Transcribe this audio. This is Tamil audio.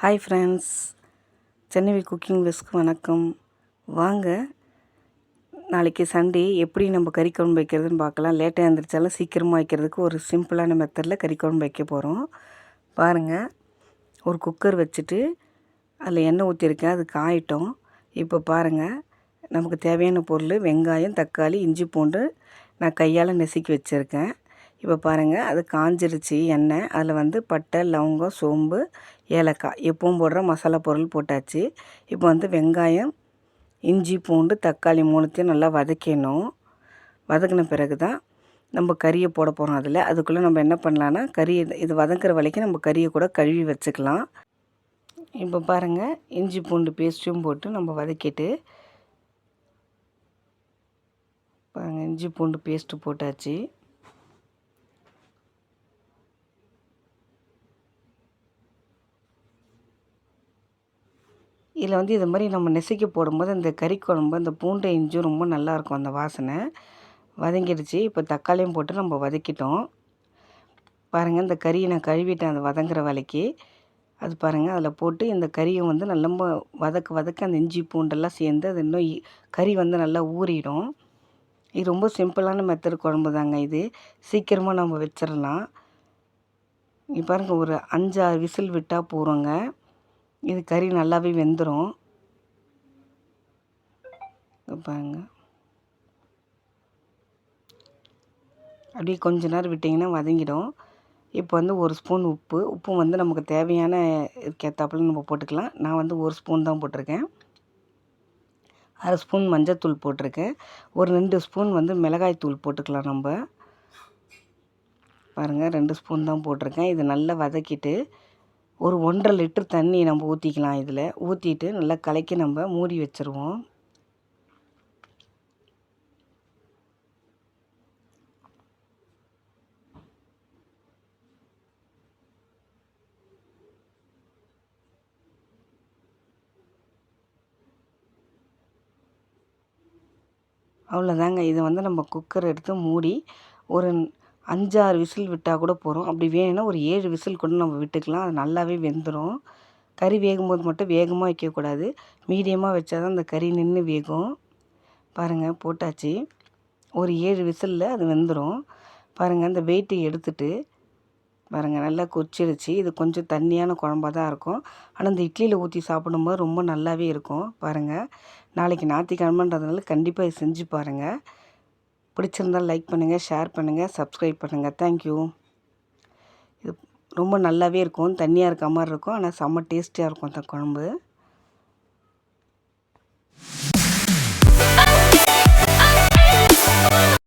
Hi friends, Chennai cooking whisk வணக்கம். வாங்க, நாளைக்கு சண்டே எப்படி நம்ம கறி குழம்பு வைக்கிறதுன்னு பார்க்கலாம். லேட்டாக எழுந்திரிச்சாலும் சீக்கிரமாக வைக்கிறதுக்கு ஒரு சிம்பிளான மெத்தடில் கறி குழம்பு வைக்க போகிறோம். பாருங்கள், ஒரு குக்கர் வச்சுட்டு அதில் எண்ணெய் ஊற்றிருக்கேன். அது காயட்டும். இப்போ பாருங்கள், நமக்கு தேவையான பொருள் வெங்காயம், தக்காளி, இஞ்சி, பூண்டு நான் கையால் நெசுக்கி வச்சுருக்கேன். இப்போ பாருங்கள், அது காஞ்சிருச்சு எண்ணெய். அதில் பட்டை, லவங்கம், சோம்பு, ஏலக்காய் எப்பவும் போடுற மசாலா பொருள் போட்டாச்சு. இப்போ வெங்காயம், இஞ்சி, பூண்டு, தக்காளி மூணுத்தையும் நல்லா வதக்கணும். வதக்கின பிறகு தான் நம்ம கறியை போட போகிறோம். அதுக்குள்ளே நம்ம என்ன பண்ணலான்னா, இது வதங்குற வரைக்கும் நம்ம கறியை கூட கழுவி வச்சுக்கலாம். இப்போ பாருங்கள், இஞ்சி பூண்டு பேஸ்ட்டும் போட்டு நம்ம வதக்கிட்டு பாருங்கள், இஞ்சி பூண்டு பேஸ்ட்டு போட்டாச்சு. இதில் இது மாதிரி நம்ம நெசுக்கி போடும்போது அந்த கறி குழம்பு அந்த பூண்டு இஞ்சும் ரொம்ப நல்லாயிருக்கும். அந்த வாசனை வதங்கிடுச்சு. இப்போ தக்காளியும் போட்டு நம்ம வதக்கிட்டோம். பாருங்கள், இந்த கறியை நான் கழுவிட்டேன் அந்த வதங்குற வேலைக்கு. அது பாருங்கள், அதில் போட்டு இந்த கறியை நல்லா வதக்க அந்த இஞ்சி பூண்டெல்லாம் சேர்ந்து அது இன்னும் கறி நல்லா ஊறிடும். இது ரொம்ப சிம்பிளான மெத்தட் குழம்பு தாங்க. இது சீக்கிரமாக நம்ம வச்சிடலாம். இங்கே பாருங்கள், ஒரு 5-6 விசில் விட்டால் போகிறோங்க. இது கறி நல்லாவே வெந்துடும். பாருங்க, அப்படியே கொஞ்ச நேரம் விட்டிங்கன்னா வதங்கிடும். இப்போ ஒரு ஸ்பூன் உப்பு நமக்கு தேவையான ஏற்றாப்புல நம்ம போட்டுக்கலாம். நான் 1 ஸ்பூன் தான் போட்டிருக்கேன். 1/2 ஸ்பூன் மஞ்சத்தூள் போட்டிருக்கேன். ஒரு 2 ஸ்பூன் மிளகாய் தூள் போட்டுக்கலாம் நம்ம. பாருங்கள், 2 ஸ்பூன் தான் போட்டிருக்கேன். இது நல்லா வதக்கிட்டு ஒரு 1.5 லிட்டர் தண்ணி நம்ம ஊற்றிக்கலாம். இதில் ஊற்றிட்டு நல்லா கலக்கி நம்ம மூடி வச்சுருவோம். அவ்வளோதாங்க. இதை நம்ம குக்கர் எடுத்து மூடி ஒரு 5-6 விசில் விட்டால் கூட போகிறோம். அப்படி வேணும்னா ஒரு 7 விசில் கூட நம்ம விட்டுக்கலாம். அது நல்லாவே வெந்துடும். கறி வேகும்போது மட்டும் வேகமாக வைக்கக்கூடாது. மீடியமாக வச்சா தான் அந்த கறி நின்று வேகும். பாருங்கள், போட்டாச்சு. ஒரு 7 விசிலில் அது வெந்துடும். பாருங்கள், அந்த வெயிட்டை எடுத்துட்டு பாருங்கள், நல்லா கொச்சிடுச்சு. இது கொஞ்சம் தண்ணியான குழம்பாக தான் இருக்கும். ஆனால் இந்த இட்லியில் ஊற்றி சாப்பிடும்போது ரொம்ப நல்லாவே இருக்கும். பாருங்கள், நாளைக்கு ஞாயிற்றுக்கிழமைன்றதுனால கண்டிப்பாக இது செஞ்சு பாருங்கள். பிடிச்சிருந்தால் லைக் பண்ணுங்கள், ஷேர் பண்ணுங்கள், சப்ஸ்கிரைப் பண்ணுங்கள். தேங்க்யூ. இது ரொம்ப நல்லாவே இருக்கும். தண்ணியாக இருக்க மாதிரி இருக்கும். ஆனால் செம்ம டேஸ்டியாக இருக்கும் அந்த குழம்பு.